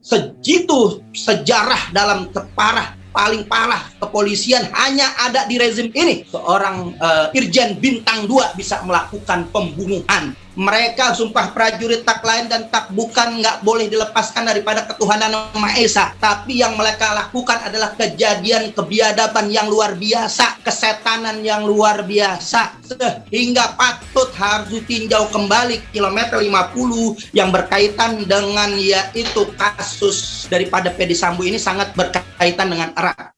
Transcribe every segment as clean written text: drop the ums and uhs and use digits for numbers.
segitu sejarah dalam paling parah kepolisian hanya ada di rezim ini. Seorang Irjen Bintang 2 bisa melakukan pembunuhan. Mereka sumpah prajurit tak lain dan tak bukan nggak boleh dilepaskan daripada ketuhanan Yang Maha Esa. Tapi yang mereka lakukan adalah kejadian kebiadaban yang luar biasa, kesetanan yang luar biasa, sehingga patut harus ditinjau kembali kilometer 50 yang berkaitan dengan yaitu kasus daripada Ferdy Sambo ini sangat berkaitan dengan erat.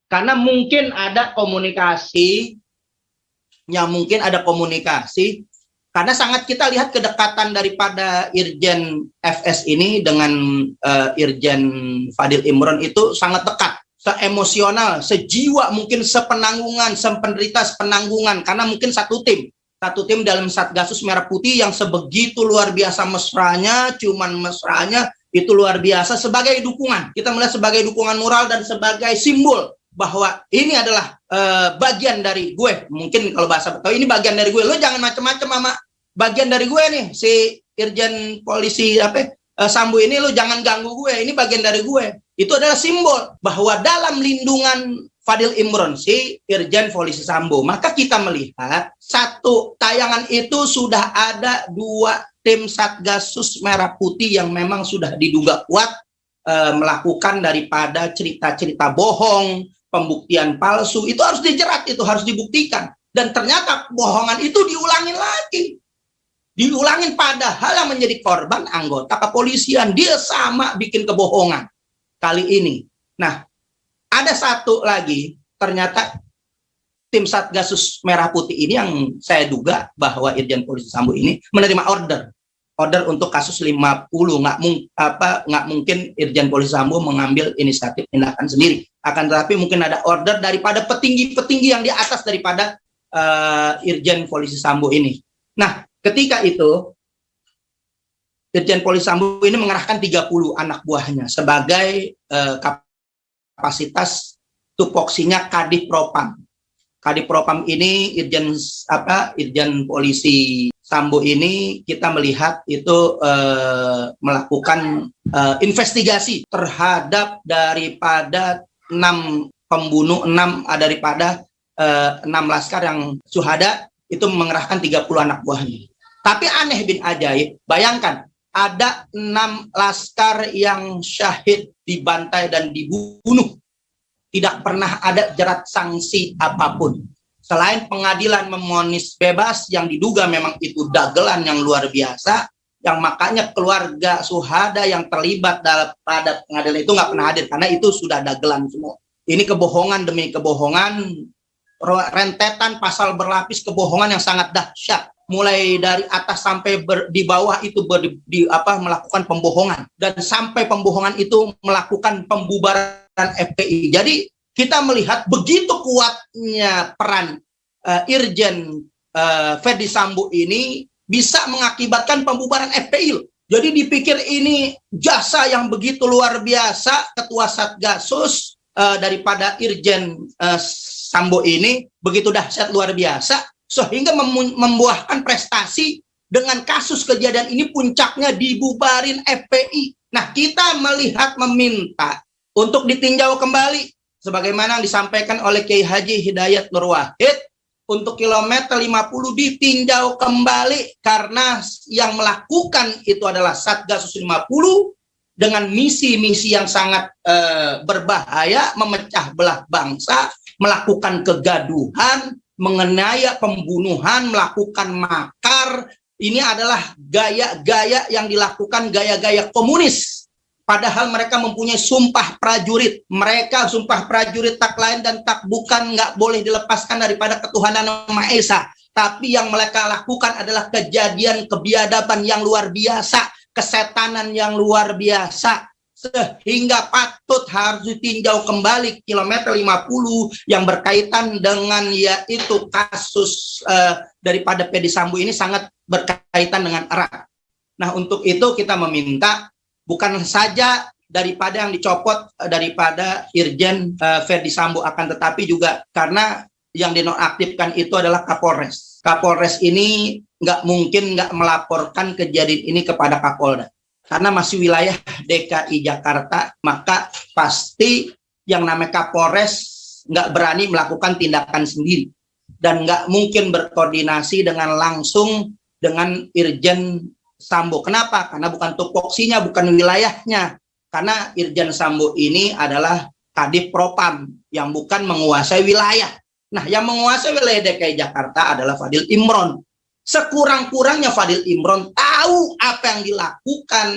Karena mungkin ada komunikasi, karena sangat kita lihat kedekatan daripada Irjen FS ini dengan Irjen Fadil Imron itu sangat dekat, seemosional, sejiwa, mungkin sepenanggungan, sependerita sepenanggungan, karena mungkin satu tim dalam Satgasus Merah Putih yang sebegitu luar biasa mesranya, itu luar biasa sebagai dukungan. Kita melihat sebagai dukungan moral dan sebagai simbol bahwa ini adalah bagian dari gue. Mungkin kalau bahasa Betawi, ini bagian dari gue. Lo jangan macam-macam sama bagian dari gue nih. Si Irjen Polisi Sambo ini lo jangan ganggu gue. Ini bagian dari gue. Itu adalah simbol bahwa dalam lindungan Fadil Imron, si Irjen Polisi Sambo, maka kita melihat satu tayangan itu sudah ada 2 tim Satgasus Merah Putih yang memang sudah diduga kuat melakukan daripada cerita-cerita bohong, pembuktian palsu. Itu harus dijerat, itu harus dibuktikan. Dan ternyata bohongan itu diulangin padahal yang menjadi korban anggota kepolisian. Dia sama bikin kebohongan kali ini. Nah, ada satu lagi, ternyata tim Satgasus Merah Putih ini yang saya duga bahwa Irjen Polisi Sambo ini menerima order untuk kasus 50. Nggak mungkin Irjen Polisi Sambo mengambil inisiatif tindakan sendiri. Akan tetapi mungkin ada order daripada petinggi-petinggi yang di atas daripada Irjen Polisi Sambo ini. Nah, ketika itu Irjen Polisi Sambo ini mengerahkan 30 anak buahnya sebagai kapasitas tupoksinya Kadif Propam. Kadif Propam ini Irjen Polisi Sambo ini kita melihat itu melakukan investigasi terhadap daripada 6 pembunuh, 6 daripada 6 laskar yang syuhada, itu mengerahkan 30 anak buahnya. Tapi aneh bin ajaib, bayangkan ada 6 laskar yang syahid, dibantai dan dibunuh. Tidak pernah ada jerat sanksi apapun. Selain pengadilan memonis bebas yang diduga memang itu dagelan yang luar biasa, yang makanya keluarga syuhada yang terlibat pada pengadilan itu nggak pernah hadir karena itu sudah dagelan semua. Ini kebohongan demi kebohongan, rentetan pasal berlapis kebohongan yang sangat dahsyat. Mulai dari atas sampai di bawah itu melakukan pembohongan, dan sampai pembohongan itu melakukan pembubaran FPI. Jadi kita melihat begitu kuatnya peran Irjen Ferdy Sambo ini bisa mengakibatkan pembubaran FPI. Jadi dipikir ini jasa yang begitu luar biasa ketua Satgasus daripada Irjen Sambo ini begitu dahsyat luar biasa sehingga membuahkan prestasi. Dengan kasus kejadian ini puncaknya dibubarin FPI. Nah, kita melihat meminta untuk ditinjau kembali sebagaimana yang disampaikan oleh Kiai Haji Hidayat Nur Wahid untuk kilometer 50 ditinjau kembali karena yang melakukan itu adalah Satgasus 50 dengan misi-misi yang sangat berbahaya, memecah belah bangsa, melakukan kegaduhan, mengenai pembunuhan, melakukan makar. Ini adalah gaya-gaya yang dilakukan, gaya-gaya komunis. Padahal mereka mempunyai sumpah prajurit. Mereka sumpah prajurit tak lain dan tak bukan, nggak boleh dilepaskan daripada ketuhanan Maha Esa. Tapi yang mereka lakukan adalah kejadian kebiadaban yang luar biasa, kesetanan yang luar biasa, sehingga patut harus ditinjau kembali kilometer 50 yang berkaitan dengan yaitu kasus daripada Ferdy Sambo ini sangat berkaitan dengan erat. Nah, untuk itu kita meminta bukan saja daripada yang dicopot daripada Irjen Ferdy Sambo, akan tetapi juga karena yang dinonaktifkan itu adalah Kapolres. Kapolres ini nggak mungkin nggak melaporkan kejadian ini kepada Kapolda. Karena masih wilayah DKI Jakarta, maka pasti yang namanya Kapolres nggak berani melakukan tindakan sendiri. Dan nggak mungkin berkoordinasi dengan langsung dengan Irjen Sambo. Kenapa? Karena bukan tupoksinya, bukan wilayahnya. Karena Irjen Sambo ini adalah Kadif Propam yang bukan menguasai wilayah. Nah, yang menguasai wilayah DKI Jakarta adalah Fadil Imron. Sekurang-kurangnya Fadil Imron tahu apa yang dilakukan,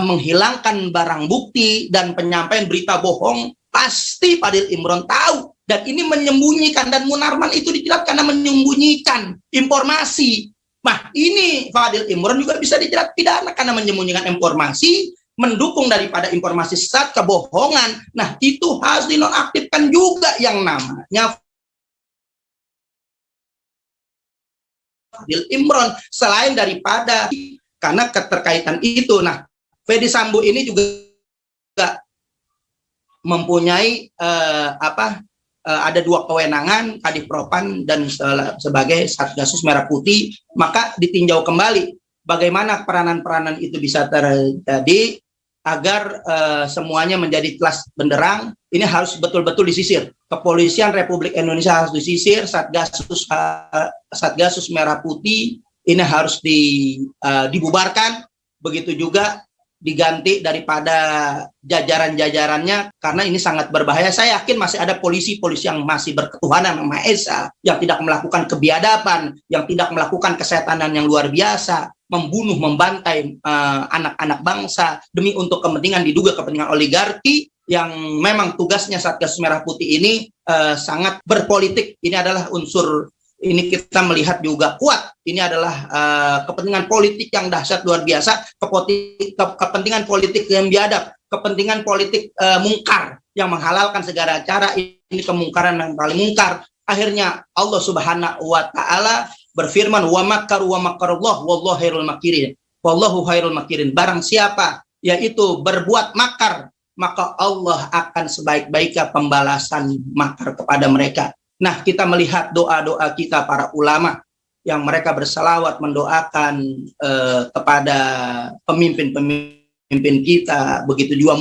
menghilangkan barang bukti dan penyampaian berita bohong, pasti Fadil Imron tahu. Dan ini menyembunyikan, dan Munarman itu dijerat karena menyembunyikan informasi. Nah, ini Fadil Imron juga bisa dijerat pidana karena menyembunyikan informasi, mendukung daripada informasi sesat, kebohongan. Nah, itu harus dinonaktifkan juga yang namanya Fadil Imron, selain daripada karena keterkaitan itu. Nah, Ferdy Sambo ini juga mempunyai ada dua kewenangan, Kadif Propam dan sebagai Satgasus Merah Putih, maka ditinjau kembali bagaimana peranan-peranan itu bisa terjadi agar semuanya menjadi jelas benderang. Ini harus betul-betul disisir. Kepolisian Republik Indonesia harus disisir, Satgasus Merah Putih ini harus dibubarkan, begitu juga diganti daripada jajaran-jajarannya, karena ini sangat berbahaya. Saya yakin masih ada polisi-polisi yang masih berketuhanan Maha Esa, yang tidak melakukan kebiadaban, yang tidak melakukan kesetanan yang luar biasa, membunuh, membantai anak-anak bangsa demi untuk kepentingan, diduga kepentingan oligarki, yang memang tugasnya Satgas Merah Putih ini sangat berpolitik. Ini adalah unsur, ini kita melihat juga kuat, ini adalah kepentingan politik yang dahsyat luar biasa, kepentingan politik yang biadab, kepentingan politik mungkar, yang menghalalkan segala cara. Ini kemungkaran yang paling mungkar. Akhirnya Allah Subhanahu wa Ta'ala berfirman, wa makaru wa makarullah wallahu khairul makirin. Wallahu khairul makirin. Barang siapa yaitu berbuat makar, maka Allah akan sebaik-baiknya pembalasan makar kepada mereka. Nah, kita melihat doa-doa kita para ulama yang mereka berselawat mendoakan kepada pemimpin kita, begitu juga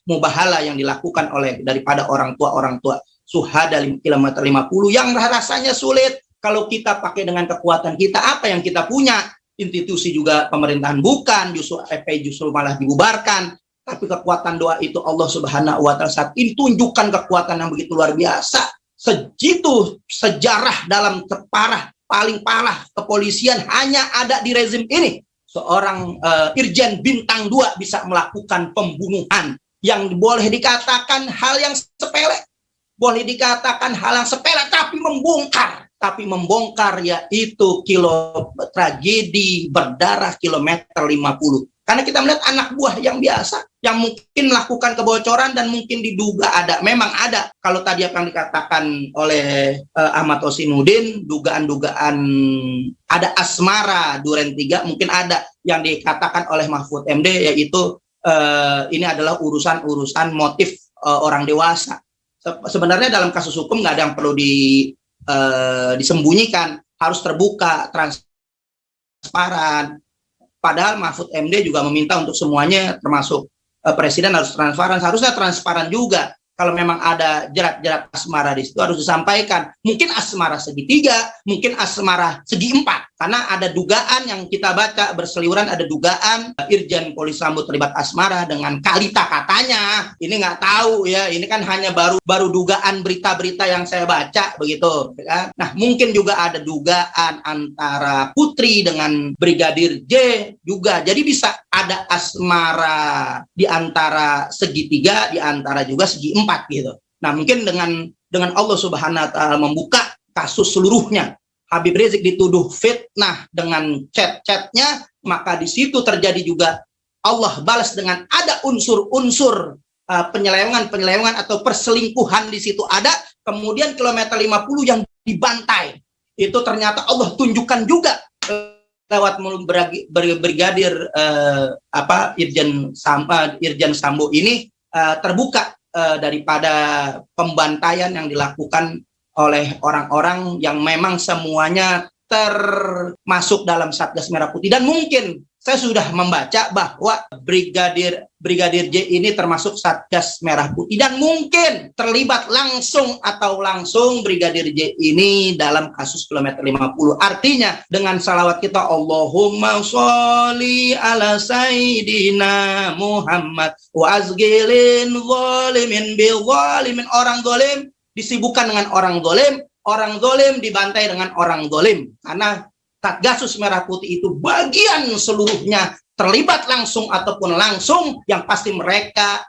mubahala yang dilakukan oleh daripada orang tua suhada kilometer 50 yang rasanya sulit. Kalau kita pakai dengan kekuatan kita, apa yang kita punya, institusi juga pemerintahan bukan, justru FPI justru malah dibubarkan. Tapi kekuatan doa itu Allah Subhanahu wa Ta'ala saat ini tunjukkan kekuatan yang begitu luar biasa. Segitu sejarah dalam paling parah kepolisian hanya ada di rezim ini. Seorang Irjen Bintang 2 bisa melakukan pembunuhan yang boleh dikatakan hal yang sepele. Boleh dikatakan hal yang sepele, tapi membongkar yaitu tragedi berdarah kilometer 50. Karena kita melihat anak buah yang biasa, yang mungkin melakukan kebocoran dan mungkin diduga memang ada. Kalau tadi apa yang dikatakan oleh Ahmad Hosinuddin, dugaan-dugaan ada asmara Duren 3, mungkin ada yang dikatakan oleh Mahfud MD, yaitu ini adalah urusan motif orang dewasa. Sebenarnya dalam kasus hukum nggak ada yang perlu disembunyikan, harus terbuka, transparan. Padahal Mahfud MD juga meminta untuk semuanya, termasuk Presiden harus transparan, harusnya transparan juga. kalau memang ada jerat-jerat asmara di situ harus disampaikan. Mungkin asmara segitiga, mungkin asmara segi empat. Karena ada dugaan yang kita baca berseliweran, ada dugaan Irjen Polisi Sambo terlibat asmara dengan Kalita katanya. Ini nggak tahu ya, ini kan hanya baru dugaan berita-berita yang saya baca begitu. Ya. Nah mungkin juga ada dugaan antara Putri dengan Brigadir J juga. Jadi bisa ada asmara di antara segitiga, di antara juga segi empat gitu. Nah mungkin dengan Allah Subhanahu Wa Taala membuka kasus seluruhnya, Habib Rizik dituduh fitnah dengan chat-chatnya, maka di situ terjadi juga Allah balas dengan ada unsur-unsur penyelewengan atau perselingkuhan di situ ada. Kemudian kilometer 50 yang dibantai itu ternyata Allah tunjukkan juga lewat Brigadir Irjen Sambo ini terbuka daripada pembantaian yang dilakukan oleh orang-orang yang memang semuanya termasuk dalam Satgas Merah Putih. Dan mungkin saya sudah membaca bahwa Brigadir J ini termasuk Satgas Merah Putih dan mungkin terlibat langsung Brigadir J ini dalam kasus kilometer 50. Artinya dengan salawat kita Allahumma sholli ala sayyidina Muhammad wa azgilin zalimin bil zalimin, orang zalim disibukkan dengan orang zalim dibantai dengan orang zalim. Karena Satgasus Merah Putih itu bagian seluruhnya terlibat langsung ataupun langsung, yang pasti mereka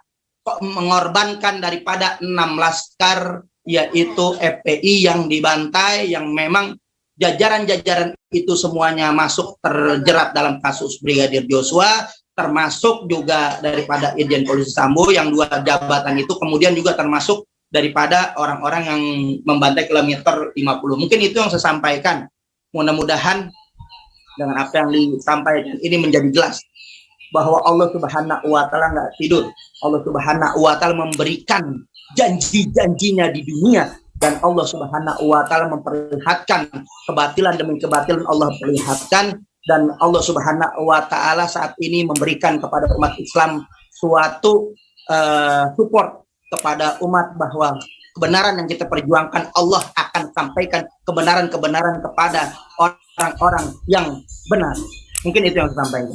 mengorbankan daripada 6 laskar, yaitu FPI yang dibantai, yang memang jajaran-jajaran itu semuanya masuk terjerat dalam kasus Brigadir Joshua, termasuk juga daripada Irjen Polisi Sambo yang 2 jabatan itu, kemudian juga termasuk daripada orang-orang yang membantai kilometer 50. Mungkin itu yang saya sampaikan. Mudah-mudahan dengan apa yang disampaikan ini menjadi jelas bahwa Allah Subhanahu Wa Taala nggak tidur. Allah Subhanahu Wa Taala memberikan janji-janjinya di dunia, dan Allah Subhanahu Wa Taala memperlihatkan kebatilan demi kebatilan Allah perlihatkan, dan Allah Subhanahu Wa Taala saat ini memberikan kepada umat Islam suatu support kepada umat bahwa kebenaran yang kita perjuangkan Allah akan sampaikan kebenaran-kebenaran kepada orang-orang yang benar. Mungkin itu yang saya sampaikan.